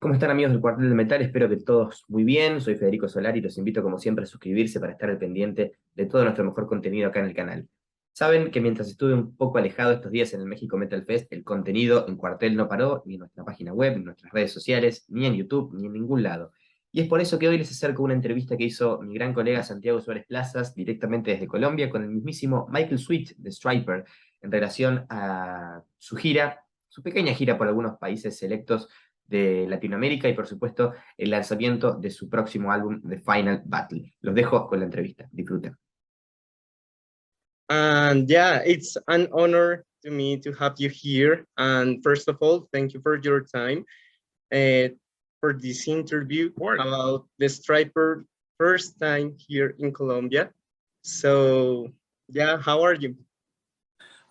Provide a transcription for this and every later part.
¿Cómo están amigos del Cuartel del Metal? Espero que todos muy bien. Soy Federico Solari y los invito como siempre a suscribirse para estar al pendiente de todo nuestro mejor contenido acá en el canal. Saben que mientras estuve un poco alejado estos días en el México Metal Fest, el contenido en Cuartel no paró, ni en nuestra página web, ni en nuestras redes sociales, ni en YouTube, ni en ningún lado. Y es por eso que hoy les acerco una entrevista que hizo mi gran colega Santiago Suárez Plazas, directamente desde Colombia, con el mismísimo Michael Sweet de STRYPER, en relación a su gira, su pequeña gira por algunos países selectos de Latinoamérica y por supuesto el lanzamiento de su próximo álbum The Final Battle. Los dejo con la entrevista. Disfruten. And yeah, it's an honor to me to have you here. And first of all, thank you for your time for this interview about the Striper first time here in Colombia. So yeah, how are you?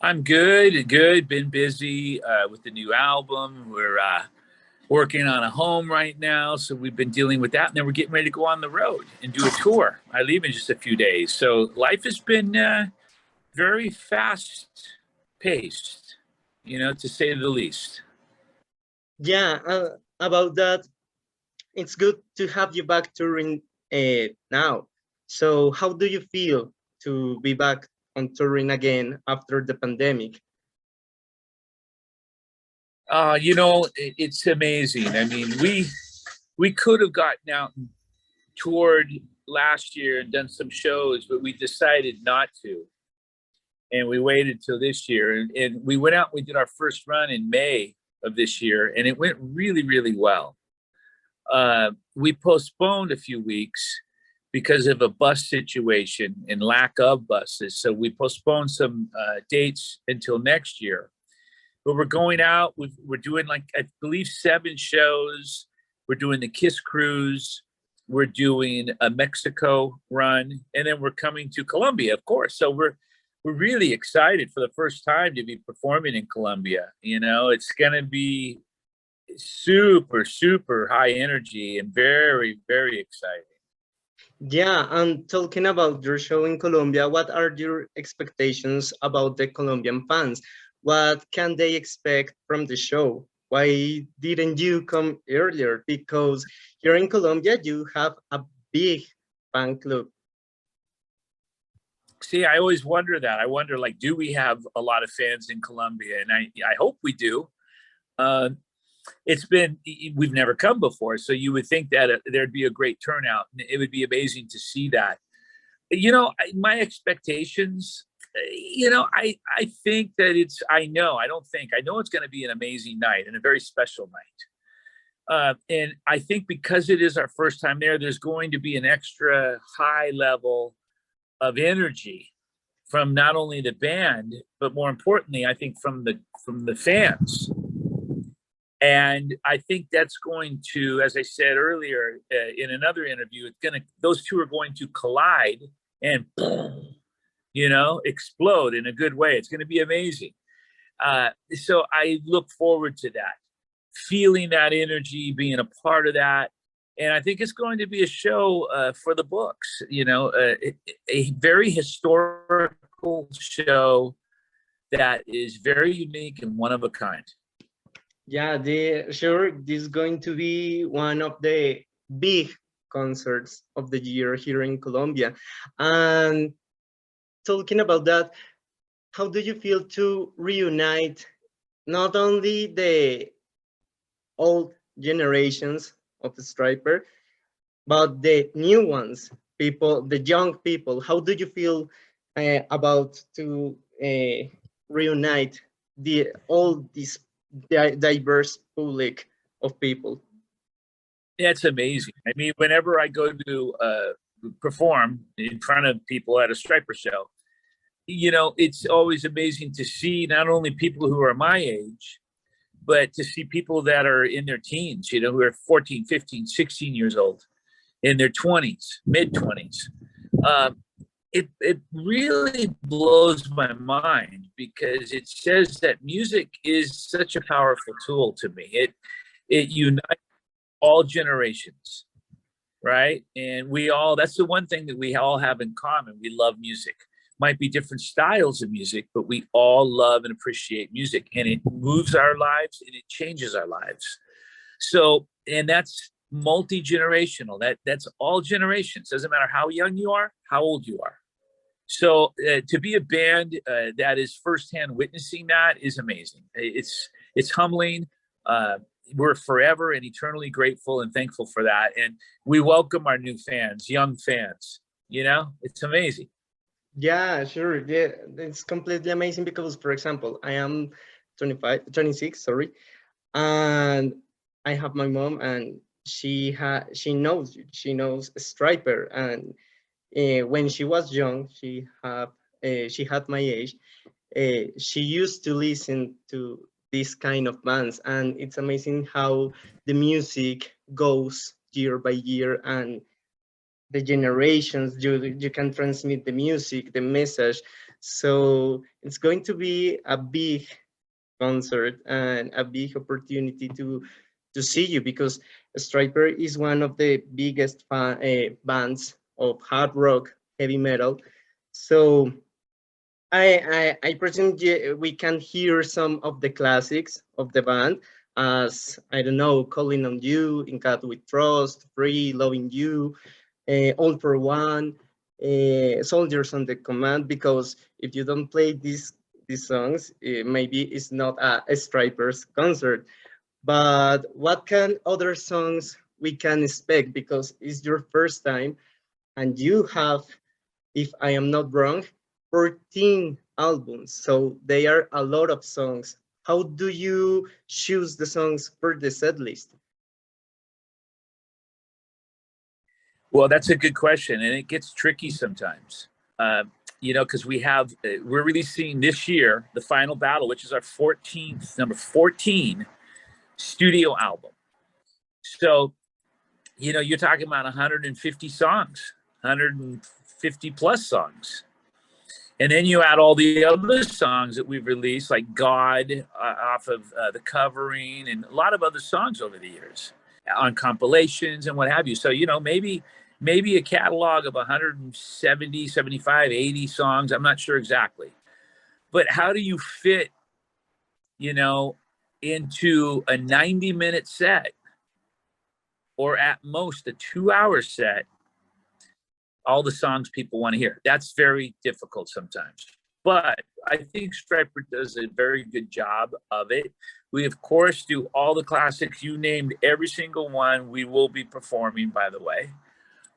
I'm good. Been busy with the new album. We're working on a home right now, so we've been dealing with that, and then we're getting ready to go on the road and do a tour. I leave in just a few days, so life has been very fast-paced, to say the least. Yeah, about that, it's good to have you back touring now. So how do you feel to be back on touring again after the pandemic? It's amazing. I mean, we could have gotten out and toured last year and done some shows, but we decided not to. And we waited till this year. And we went out and we did our first run in May of this year, and it went really, really well. We postponed a few weeks because of a bus situation and lack of buses. So we postponed some dates until next year. But we're going out. We're doing, like, I believe, 7 shows. We're doing the Kiss Cruise. We're doing a Mexico run, and then we're coming to Colombia, of course. So we're really excited for the first time to be performing in Colombia. It's gonna be super, super high energy and very, very exciting. Yeah, and talking about your show in Colombia, what are your expectations about the Colombian fans? What can they expect from the show? Why didn't you come earlier? Because here in Colombia, you have a big fan club. See, I always wonder that. I wonder, like, do we have a lot of fans in Colombia? And I hope we do. We've never come before, so you would think that there'd be a great turnout. It would be amazing to see that. My expectations, I think that I know it's going to be an amazing night and a very special night. And I think because it is our first time there's going to be an extra high level of energy from not only the band, but more importantly, I think from the fans. And I think that's going to, as I said earlier in another interview, those two are going to collide and explode in a good way. It's going to be amazing. So I look forward to that, feeling that energy, being a part of that. And I think it's going to be a show for the books, a very historical show that is very unique and one of a kind. Yeah, this is going to be one of the big concerts of the year here in Colombia. And talking about that, how do you feel to reunite not only the old generations of the Stryper, but the new ones, the young people? How do you feel about to reunite all this diverse public of people? Yeah, it's amazing. I mean, whenever I go to perform in front of people at a Stryper show, it's always amazing to see not only people who are my age, but to see people that are in their teens, who are 14, 15, 16 years old, in their 20s, mid-20s. It really blows my mind because it says that music is such a powerful tool to me. It unites all generations, right? And that's the one thing that we all have in common. We love music. Might be different styles of music, but we all love and appreciate music, and it moves our lives and it changes our lives. So, and that's multi-generational. That's all generations. Doesn't matter how young you are, how old you are. So to be a band that is firsthand witnessing that is amazing. It's humbling. We're forever and eternally grateful and thankful for that. And we welcome our new fans, young fans. You know, it's amazing. Yeah, sure. Yeah, it's completely amazing because, for example, I am 26, sorry, and I have my mom, and she knows Striper, and when she was young, she had my age. She used to listen to this kind of bands, and it's amazing how the music goes year by year, and the generations you can transmit the music, the message. So it's going to be a big concert and a big opportunity to see you, because Striper is one of the biggest bands of hard rock, heavy metal. So I presume we can hear some of the classics of the band, as I don't know, Calling on You, In God We Trust, Free, Loving You, All for One, Soldiers on the Command. Because if you don't play these songs, maybe it's not a Stripers concert. But what can other songs we can expect? Because it's your first time, and you have, if I am not wrong, 14 albums. So they are a lot of songs. How do you choose the songs for the set list? Well, that's a good question, and it gets tricky sometimes. You know, because we're releasing this year the Final Battle, which is our number 14 studio album. So, you know, you're talking about 150 songs, 150 plus songs. And then you add all the other songs that we've released, like God off of The Covering, and a lot of other songs over the years on compilations and what have you. So, you know, maybe a catalog of 170, 75, 80 songs. I'm not sure exactly. But how do you fit, you know, into a 90-minute set, or at most a 2-hour set, all the songs people want to hear? That's very difficult sometimes. But I think Stryper does a very good job of it. We, of course, do all the classics. You named every single one. We will be performing, by the way.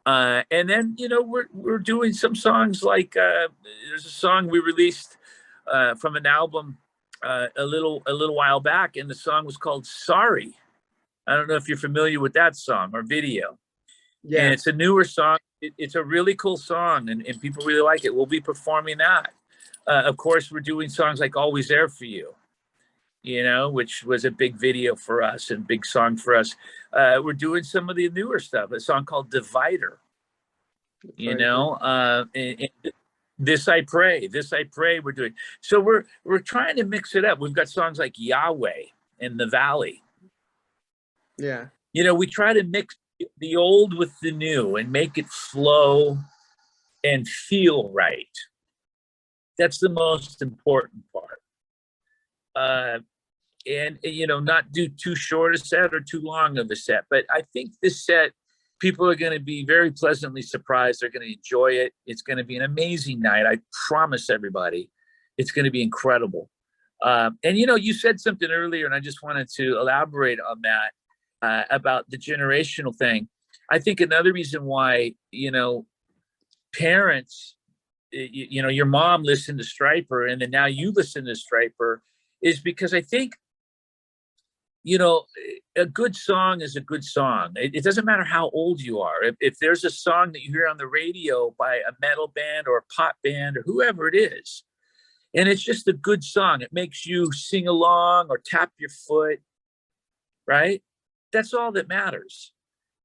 And then, you know, we're doing some songs like there's a song we released from an album a little while back, and the song was called Sorry. I don't know if you're familiar with that song or video. Yeah. And it's a newer song. It's a really cool song, and people really like it. We'll be performing that. Of course, we're doing songs like Always There For You, you know, which was a big video for us and big song for us. We're doing some of the newer stuff, a song called Divider, you know, and This I Pray we're doing. So we're trying to mix it up. We've got songs like Yahweh and The Valley. Yeah. You know, we try to mix the old with the new and make it flow and feel right. That's the most important part. And, you know, not do too short a set or too long of a set. But I think this set, people are going to be very pleasantly surprised. They're going to enjoy it. It's going to be an amazing night. I promise everybody, it's going to be incredible. And, you know, you said something earlier, and I just wanted to elaborate on that. About the generational thing. I think another reason why, you know, parents, you know, your mom listened to Stryper, and then now you listen to Stryper, is because I think, you know, a good song is a good song. It doesn't matter how old you are. If there's a song that you hear on the radio by a metal band or a pop band or whoever it is, and it's just a good song, it makes you sing along or tap your foot, right? That's all that matters.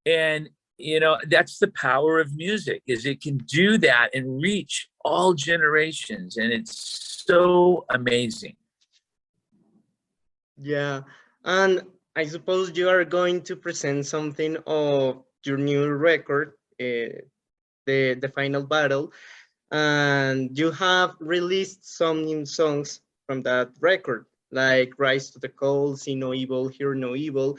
And, you know, that's the power of music, is it can do that and reach all generations. And it's so amazing. Yeah. And I suppose you are going to present something of your new record, the Final Battle. And you have released some new songs from that record, like Rise to the Call, See No Evil, Hear No Evil.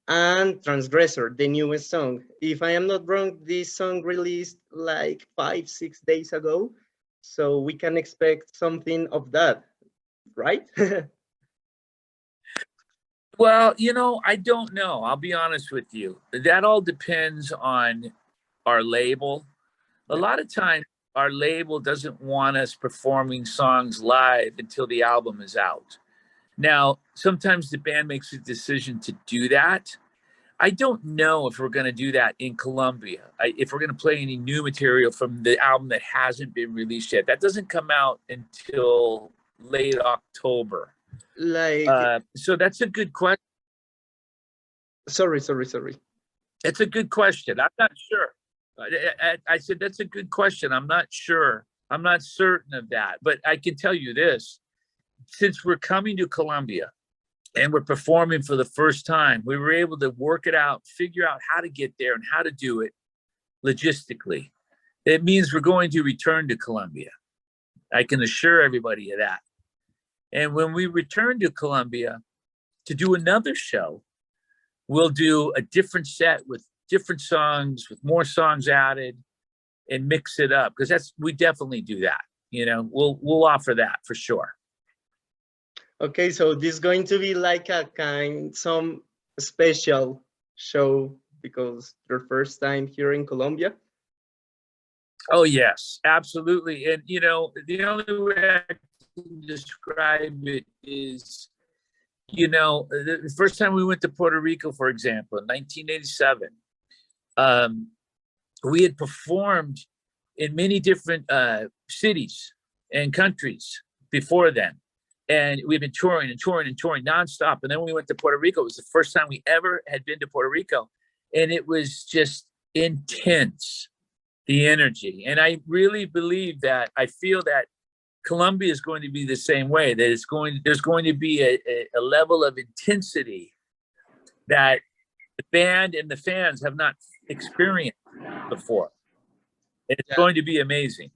and Transgressor, the newest song. If I am not wrong, this song released like 5-6 days ago, so we can expect something of that, right? Well, you know, I don't know. I'll be honest with you. That all depends on our label. A lot of times, our label doesn't want us performing songs live until the album is out. Now, sometimes the band makes a decision to do that. I don't know if we're going to do that in Colombia, if we're going to play any new material from the album that hasn't been released yet. That doesn't come out until late October. Like, so that's a good question. sorry. It's a good question. I'm not sure. I said, that's a good question. I'm not sure. I'm not certain of that. But I can tell you this. Since we're coming to Colombia and we're performing for the first time, we were able to work it out, figure out how to get there and how to do it logistically. It means we're going to return to Colombia. I can assure everybody of that. And when we return to Colombia to do another show, we'll do a different set with different songs, with more songs added, and mix it up. Because we definitely do that. You know, we'll offer that for sure. Okay, so this is going to be like some special show because your first time here in Colombia. Oh yes, absolutely. And you know, the only way I can describe it is, you know, the first time we went to Puerto Rico, for example, in 1987, we had performed in many different cities and countries before then. And we've been touring nonstop. And then when we went to Puerto Rico, it was the first time we ever had been to Puerto Rico. And it was just intense, the energy. And I really believe that, I feel that Colombia is going to be the same way, that there's going to be a level of intensity that the band and the fans have not experienced before. It's going to be amazing.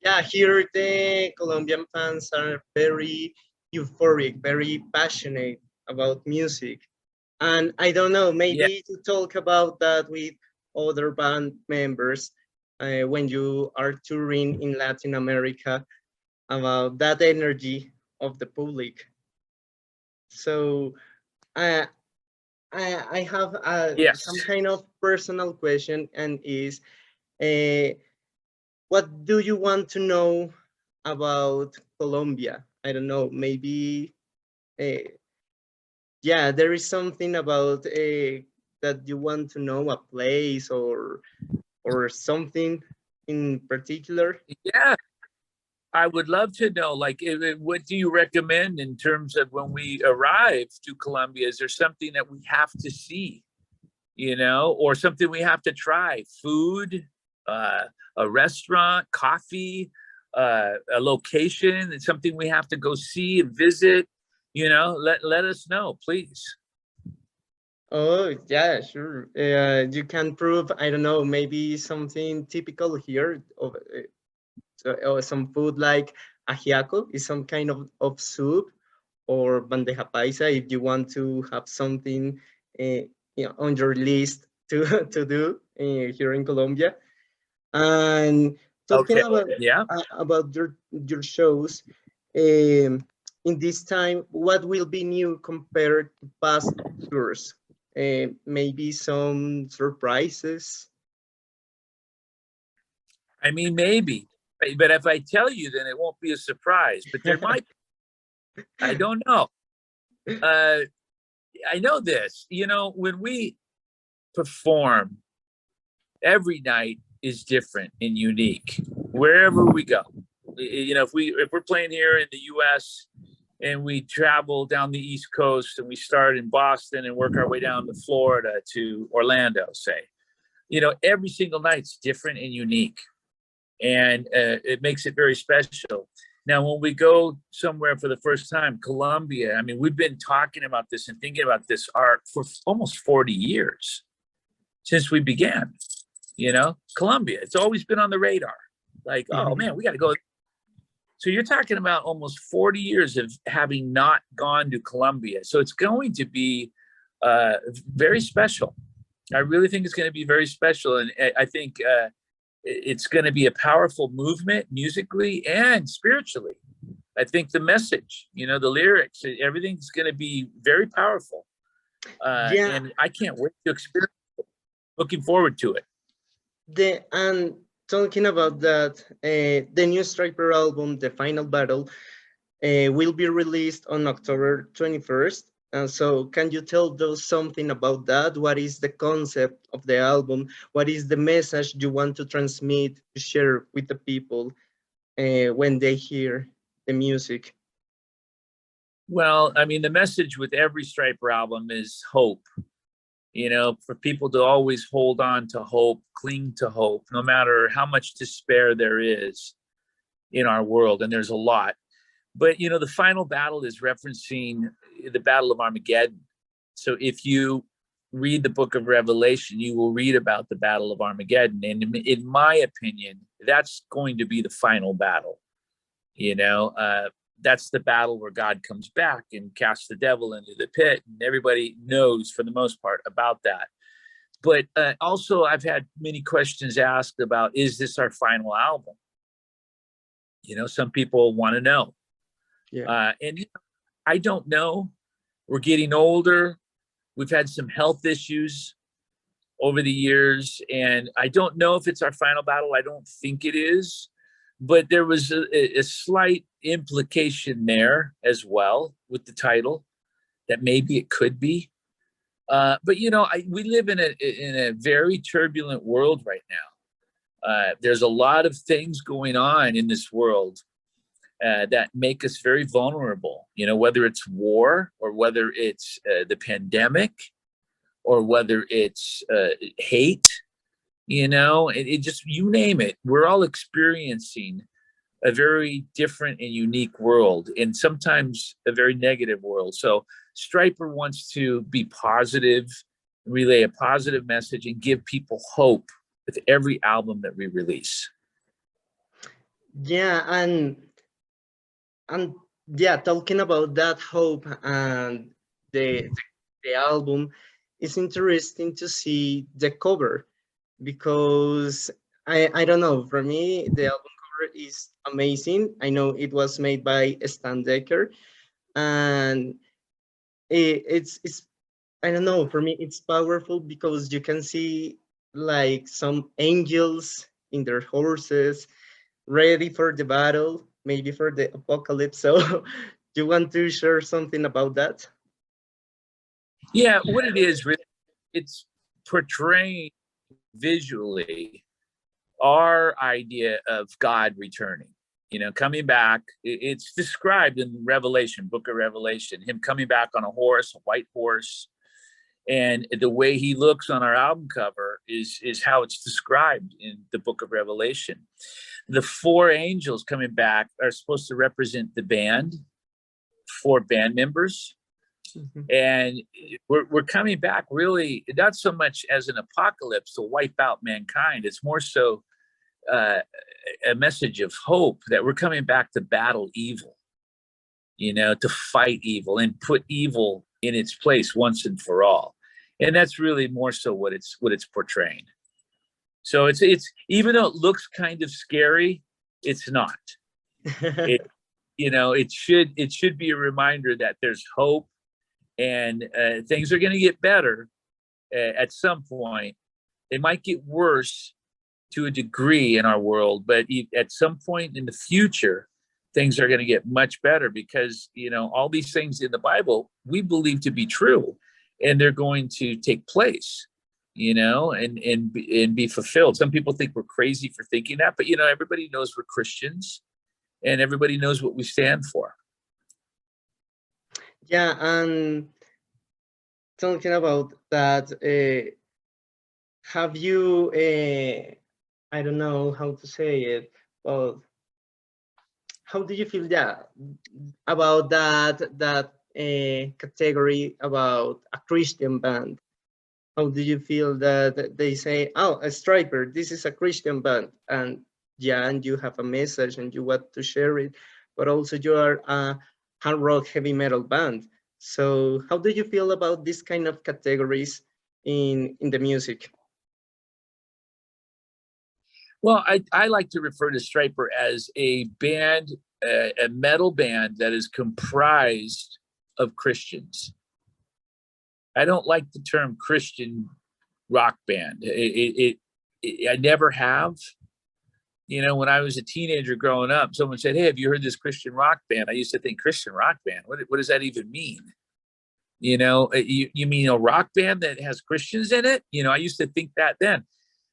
Yeah, here the Colombian fans are very euphoric, very passionate about music. And I don't know, maybe to talk about that with other band members when you are touring in Latin America, about that energy of the public. So I have some kind of personal question, and is what do you want to know about Colombia? I don't know, maybe, yeah, there is something about that you want to know, a place or something in particular? Yeah, I would love to know, like, what do you recommend in terms of when we arrive to Colombia? Is there something that we have to see, you know, or something we have to try? Food, a restaurant, coffee, a location, and something we have to go see and visit, you know, let us know, please. Oh, yeah, sure. You can prove, I don't know, maybe something typical here of some food like ajiaco is some kind of soup, or bandeja paisa if you want to have something you know, on your list to do here in Colombia. And talking about your shows, in this time, what will be new compared to past tours? Maybe some surprises? I mean, maybe, but if I tell you, then it won't be a surprise, but there might be. I don't know. I know this, you know, when we perform, every night is different and unique wherever we go. You know, if we're playing here in the US and we travel down the East Coast and we start in Boston and work our way down to Florida to Orlando, say, you know, every single night's different and unique, and it makes it very special. Now, when we go somewhere for the first time, Colombia, I mean, we've been talking about this and thinking about this art for almost 40 years since we began. You know, Colombia, it's always been on the radar. Like, oh man, we got to go. So you're talking about almost 40 years of having not gone to Colombia. So it's going to be very special. I really think it's going to be very special, and I think it's going to be a powerful movement musically and spiritually. I think the message, you know, the lyrics, everything's going to be very powerful. Yeah, And I can't wait to experience it. Looking forward to it. and talking about that, the new Stryper album, The Final Battle, will be released on October 21st. And so can you tell us something about that? What is the concept of the album? What is the message you want to transmit, to share with the people when they hear the music? Well, I mean, the message with every Stryper album is hope. You know, for people to always hold on to hope, cling to hope, no matter how much despair there is in our world, and there's a lot. But, you know, the final battle is referencing the Battle of Armageddon. So if you read the book of Revelation, you will read about the Battle of Armageddon. And in my opinion, that's going to be the final battle. You know, that's the battle where God comes back and casts the devil into the pit. And everybody knows, for the most part, about that. But also, I've had many questions asked about, is this our final album? You know, some people want to know. Yeah. And you know, I don't know. We're getting older. We've had some health issues over the years, and I don't know if it's our final battle. I don't think it is, but there was a slight implication there as well with the title that maybe it could be. But you know, we live in a very turbulent world right now. There's a lot of things going on in this world that make us very vulnerable, you know, whether it's war or whether it's the pandemic or whether it's hate, you know, it just, you name it. We're all experiencing a very different and unique world, and sometimes a very negative world. So Stryper wants to be positive, relay a positive message, and give people hope with every album that we release. Yeah, and yeah, talking about that hope and the album, it's interesting to see the cover, because I don't know, for me the album cover is amazing. I know it was made by Stan Decker, and it's I don't know, for me it's powerful because you can see like some angels in their horses, ready for the battle, maybe for the apocalypse. So do you want to share something about that? Yeah, what it is, really, it's portraying visually our idea of God returning, you know, coming back. It's described in Revelation, book of Revelation, him coming back on a horse, a white horse. And the way he looks on our album cover is how it's described in the book of Revelation. The four angels coming back are supposed to represent the band, four band members. Mm-hmm. And we're coming back really not so much as an apocalypse to wipe out mankind. It's more so a message of hope that we're coming back to battle evil, you know, to fight evil and put evil in its place once and for all. And that's really more so what it's portraying. So it's even though it looks kind of scary, it's not. You know, it should be a reminder that there's hope, and things are going to get better at some point. They might get worse to a degree in our world, but at some point in the future, things are going to get much better, because, you know, all these things in the Bible we believe to be true, and they're going to take place, you know, and be fulfilled. Some people think we're crazy for thinking that, but, you know, everybody knows we're Christians, and everybody knows what we stand for. Yeah, and talking about that, have you, I don't know how to say it, but how do you feel about that category about a Christian band? How do you feel that they say, oh, a Stryper, this is a Christian band, and yeah, and you have a message and you want to share it, but also you are a hard rock heavy metal band. So how do you feel about this kind of categories in the music? Well, I like to refer to Stryper as a band, a metal band that is comprised of Christians. I don't like the term Christian rock band. I never have. You know, when I was a teenager growing up, someone said, "Hey, have you heard this Christian rock band?" I used to think, Christian rock band? What does that even mean? You know, you mean a rock band that has Christians in it? You know, I used to think that then.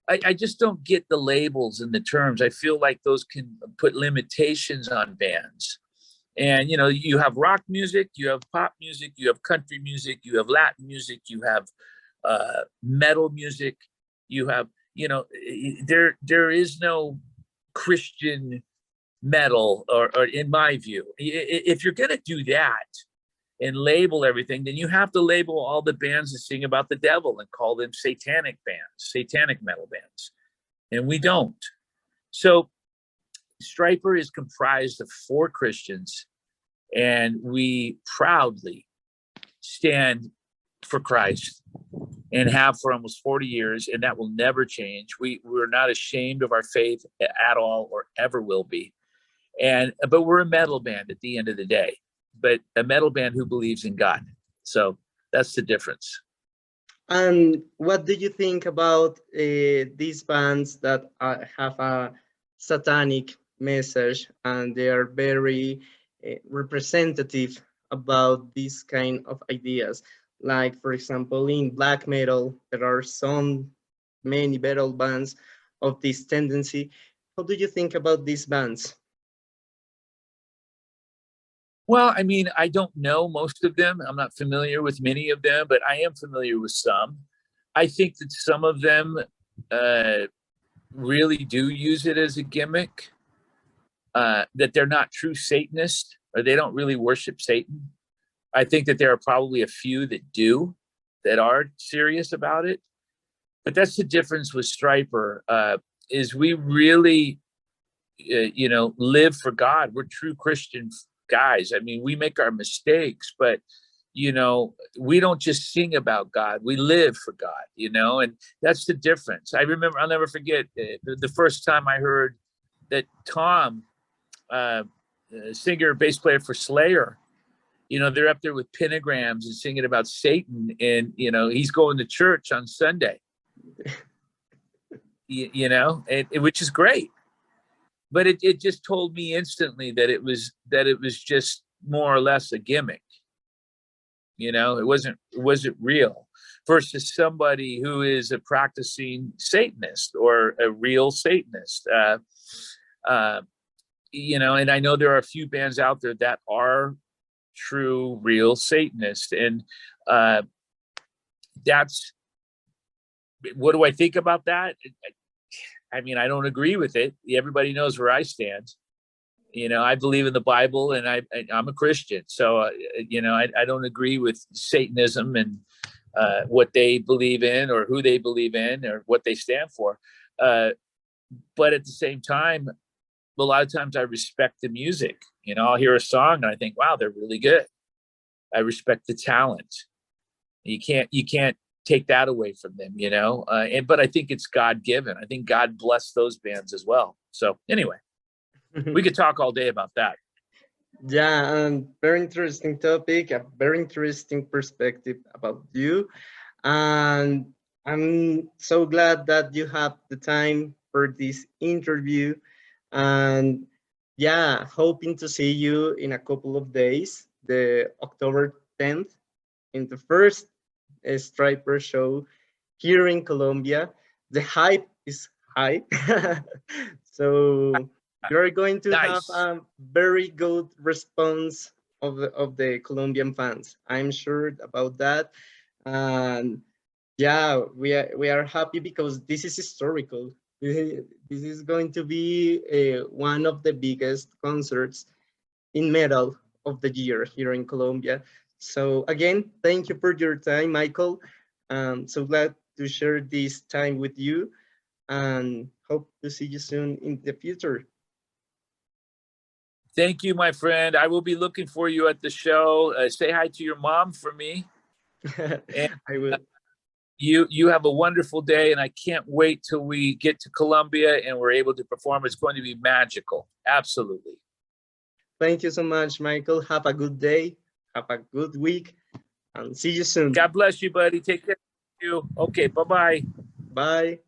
I just don't get the labels and the terms. I feel like those can put limitations on bands. And, you know, you have rock music, you have pop music, you have country music, you have Latin music, you have metal music, you have, you know, there is no Christian metal, or in my view. If you're going to do that and label everything, then you have to label all the bands that sing about the devil and call them satanic bands, satanic metal bands. And we don't. So Stryper is comprised of 4 Christians, and we proudly stand for Christ and have for almost 40 years, and that will never change. We're not ashamed of our faith at all, or ever will be. But we're a metal band at the end of the day, but a metal band who believes in God. So that's the difference. And what do you think about these bands that have a satanic message, and they are very representative about this kind of ideas? Like, for example, in black metal, there are many metal bands of this tendency. How do you think about these bands? Well, I mean, I don't know most of them. I'm not familiar with many of them, but I am familiar with some. I think that some of them really do use it as a gimmick, that they're not true Satanists, or they don't really worship Satan. I think that there are probably a few that do, that are serious about it. But that's the difference with Stryper, is we really, you know, live for God. We're true Christian guys. I mean, we make our mistakes, but, you know, we don't just sing about God. We live for God, you know, and that's the difference. I remember, I'll never forget the first time I heard that Tom, singer, bass player for Slayer, you know, they're up there with pentagrams and singing about Satan, and, you know, he's going to church on Sunday, you know, which is great. But it just told me instantly that it was just more or less a gimmick. You know, it wasn't real, versus somebody who is a practicing Satanist or a real Satanist. You know, and I know there are a few bands out there that are true, real Satanists, and that's, what do I think about that? I mean, I don't agree with it. Everybody knows where I stand. You know, I believe in the Bible, and I'm a Christian. So, you know, I don't agree with Satanism and what they believe in, or who they believe in, or what they stand for. But at the same time, a lot of times I respect the music. You know, I'll hear a song and I think, wow, they're really good. I respect the talent. You can't take that away from them, you know. But I think it's God-given. I think God blessed those bands as well. So anyway, we could talk all day about that. Yeah, and very interesting topic, a very interesting perspective about you. And I'm so glad that you have the time for this interview. And yeah, hoping to see you in a couple of days, the October 10th, in the first Stryper show here in Colombia. The hype is high. So you're going to have a very good response of the Colombian fans. I'm sure about that. And yeah, we are happy because this is historical. This is going to be one of the biggest concerts in metal of the year here in Colombia. So again, thank you for your time, Michael. So glad to share this time with you, and hope to see you soon in the future. Thank you, my friend. I will be looking for you at the show. Say hi to your mom for me. And I will. you have a wonderful day, and I can't wait till we get to Colombia and we're able to perform. It's going to be magical. Absolutely. Thank you so much, Michael. Have a good day. Have a good week. And see you soon. God bless you, buddy. Take care of you. Okay, bye-bye. Bye.